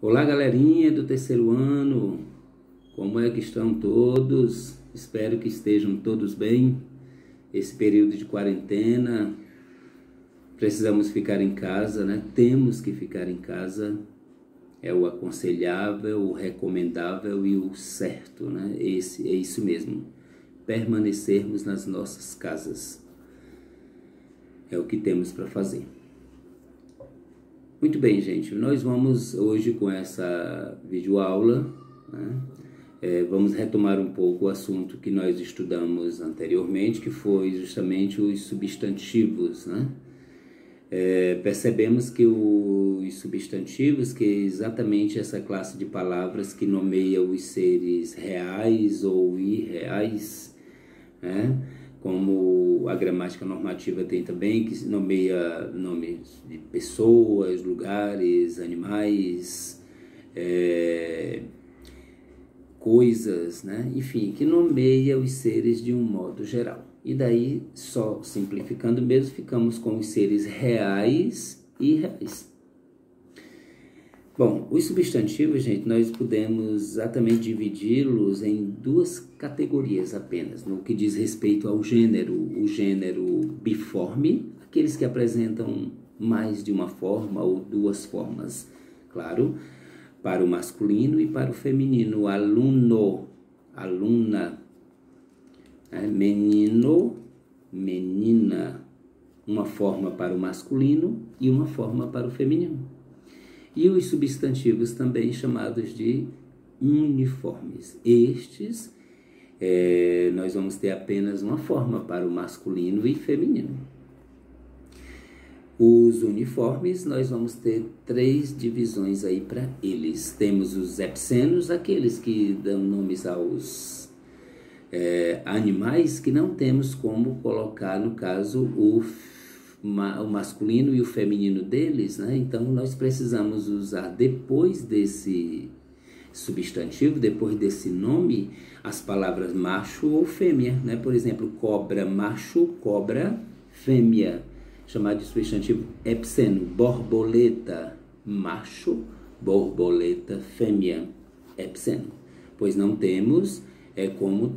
Olá, galerinha do terceiro ano, como é que estão todos? Espero que estejam todos bem. Esse período de quarentena, precisamos ficar em casa, né? Temos que ficar em casa, é o aconselhável, o recomendável e o certo, né? É isso mesmo, permanecermos nas nossas casas, é o que temos para fazer. Muito bem, gente, nós vamos hoje com essa videoaula, né? Vamos retomar um pouco o assunto que nós estudamos anteriormente, que foi justamente os substantivos, né? Percebemos que os substantivos, que é exatamente essa classe de palavras que nomeia os seres reais ou irreais, né? Como a gramática normativa tem também, que nomeia nomes de pessoas, lugares, animais, coisas, né? Enfim, que nomeia os seres de um modo geral. E daí, só simplificando mesmo, ficamos com os seres reais e irreais. Bom, os substantivos, gente, nós podemos exatamente dividi-los em duas categorias apenas, no que diz respeito ao gênero. O gênero biforme, aqueles que apresentam mais de uma forma ou duas formas, claro, para o masculino e para o feminino. Aluno, aluna, menino, menina, uma forma para o masculino e uma forma para o feminino. E os substantivos também chamados de uniformes. Estes, nós vamos ter apenas uma forma para o masculino e feminino. Os uniformes, nós vamos ter três divisões aí para eles. Temos os epsenos, aqueles que dão nomes aos animais que não temos como colocar, no caso, o masculino e o feminino deles, né? Então nós precisamos usar depois desse substantivo, depois desse nome, as palavras macho ou fêmea, né? Por exemplo, cobra macho, cobra fêmea, chamado de substantivo epseno. Borboleta macho, borboleta fêmea, epseno. Pois não temos como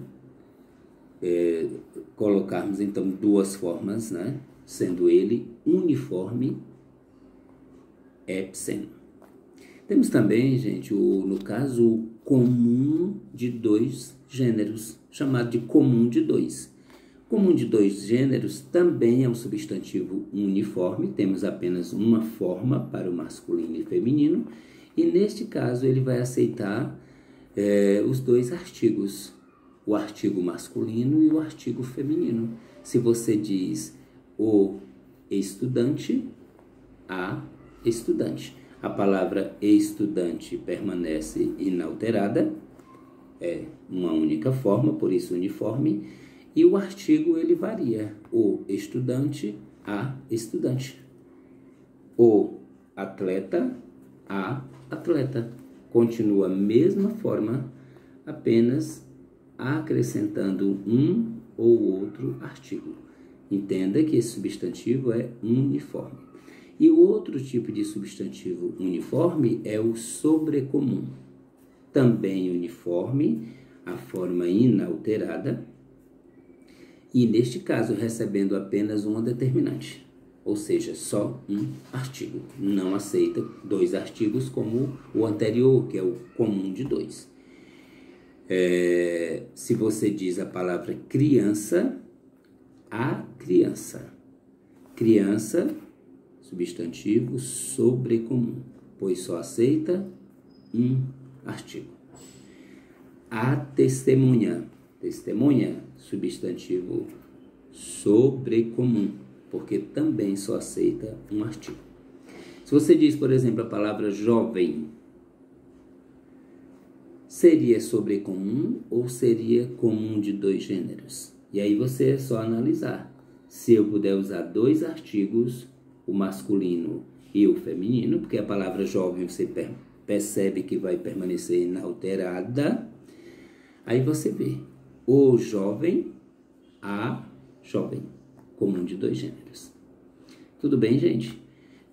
colocarmos então duas formas, né? Sendo ele uniforme, epseno. Temos também, gente, no caso, o comum de dois gêneros, chamado de comum de dois. Comum de dois gêneros também é um substantivo uniforme, temos apenas uma forma para o masculino e feminino, e neste caso ele vai aceitar os dois artigos, o artigo masculino e o artigo feminino. Se você diz o estudante, a estudante. A palavra estudante permanece inalterada, é uma única forma, por isso uniforme, e o artigo ele varia, o estudante, a estudante. O atleta, a atleta. Continua a mesma forma, apenas acrescentando um ou outro artigo. Entenda que esse substantivo é uniforme. E o outro tipo de substantivo uniforme é o sobrecomum. Também uniforme, a forma inalterada, e neste caso recebendo apenas uma determinante, ou seja, só um artigo. Não aceita dois artigos como o anterior, que é o comum de dois. Se você diz a palavra criança, a criança. Criança, substantivo sobrecomum, pois só aceita um artigo. A testemunha. Testemunha, substantivo sobrecomum, porque também só aceita um artigo. Se você diz, por exemplo, a palavra jovem, seria sobrecomum ou seria comum de dois gêneros? E aí você é só analisar. Se eu puder usar dois artigos, o masculino e o feminino, porque a palavra jovem você percebe que vai permanecer inalterada, aí você vê o jovem, a jovem, comum de dois gêneros. Tudo bem, gente?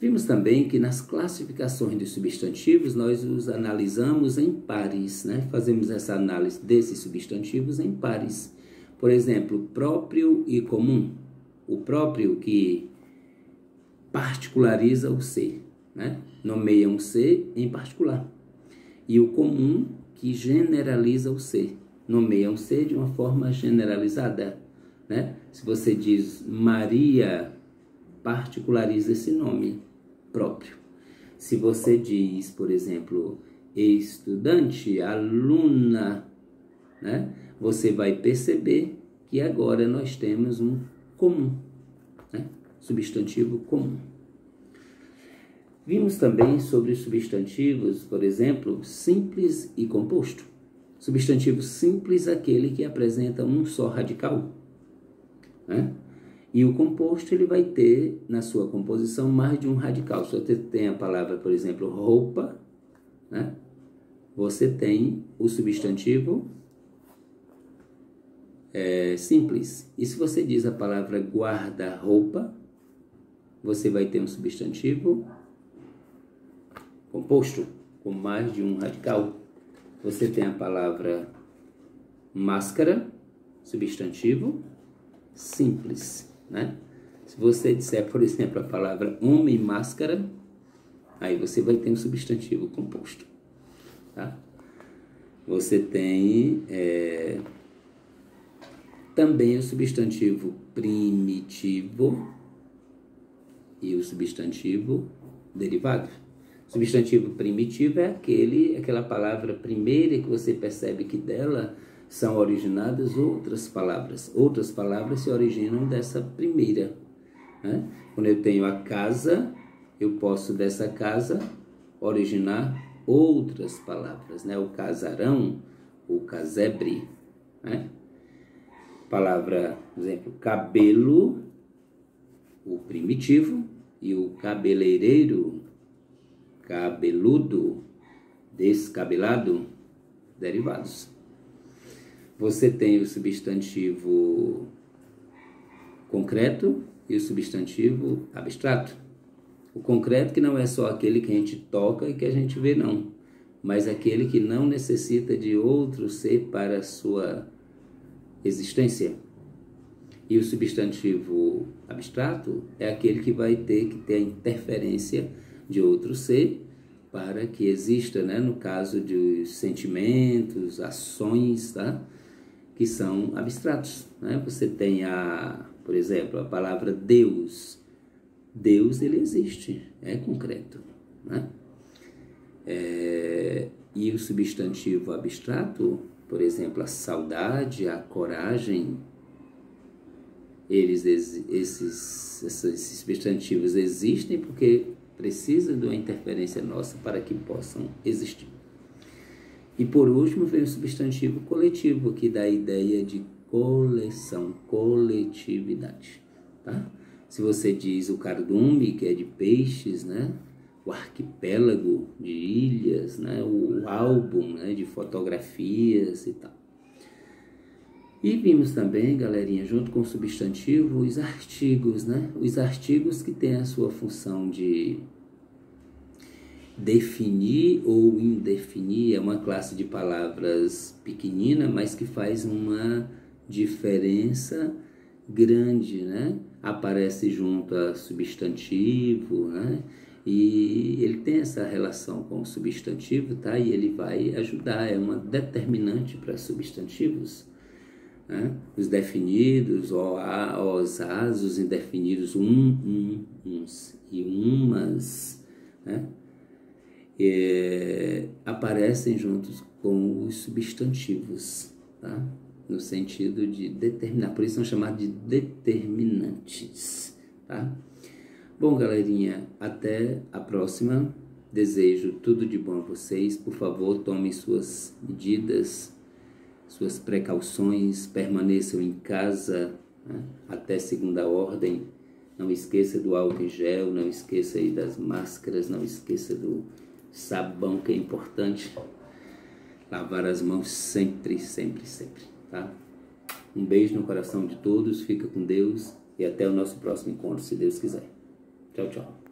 Vimos também que nas classificações de substantivos nós os analisamos em pares, né? Fazemos essa análise desses substantivos em pares. Por exemplo, próprio e comum. O próprio que particulariza o ser, né? Nomeia um ser em particular. E o comum que generaliza o ser, nomeia um ser de uma forma generalizada, né? Se você diz Maria, particulariza esse nome próprio. Se você diz, por exemplo, estudante, aluna, né? Você vai perceber que agora nós temos um comum, né? Substantivo comum. Vimos também sobre os substantivos, por exemplo, simples e composto. Substantivo simples é aquele que apresenta um só radical, né? E o composto ele vai ter na sua composição mais de um radical. Se você tem a palavra, por exemplo, roupa, né? Você tem o substantivo simples. E se você diz a palavra guarda-roupa, você vai ter um substantivo composto, com mais de um radical. Você tem a palavra máscara, substantivo simples, né? Se você disser, por exemplo, a palavra homem-máscara, aí você vai ter um substantivo composto, tá? Você tem também o substantivo primitivo e o substantivo derivado. Substantivo primitivo é aquela palavra primeira que você percebe que dela são originadas outras palavras. Outras palavras se originam dessa primeira, né? Quando eu tenho a casa, eu posso dessa casa originar outras palavras, né? O casarão, o casebre, né? Palavra, por exemplo, cabelo, o primitivo, e o cabeleireiro, cabeludo, descabelado, derivados. Você tem o substantivo concreto e o substantivo abstrato. O concreto que não é só aquele que a gente toca e que a gente vê, não, mas aquele que não necessita de outro ser para a sua existência. E o substantivo abstrato é aquele que vai ter que ter a interferência de outro ser para que exista, né, no caso de sentimentos, ações, tá, que são abstratos, né? Você tem por exemplo, a palavra Deus. Deus, ele existe, é concreto, né? E o substantivo abstrato, por exemplo, a saudade, a coragem, esses substantivos existem porque precisam de uma interferência nossa para que possam existir. E por último vem o substantivo coletivo, que dá a ideia de coleção, coletividade, tá? Se você diz o cardume, que é de peixes, né? O arquipélago de ilhas, né? O álbum, né, de fotografias e tal. E vimos também, galerinha, junto com o substantivo, os artigos, né? Os artigos que têm a sua função de definir ou indefinir. É uma classe de palavras pequenina, mas que faz uma diferença grande, né? Aparece junto a substantivo, né? E ele tem essa relação com o substantivo, tá? E ele vai ajudar, é uma determinante para substantivos, né? Os definidos, os, as, os indefinidos, uns e umas, né? Aparecem juntos com os substantivos, tá? No sentido de determinar, por isso são chamados de determinantes, tá? Bom, galerinha, até a próxima. Desejo tudo de bom a vocês. Por favor, tomem suas medidas, suas precauções, permaneçam em casa, né, até segunda ordem. Não esqueça do álcool em gel, não esqueça aí das máscaras, não esqueça do sabão, que é importante. Lavar as mãos sempre, sempre, sempre, tá? Um beijo no coração de todos, fica com Deus e até o nosso próximo encontro, se Deus quiser. Tchau, tchau.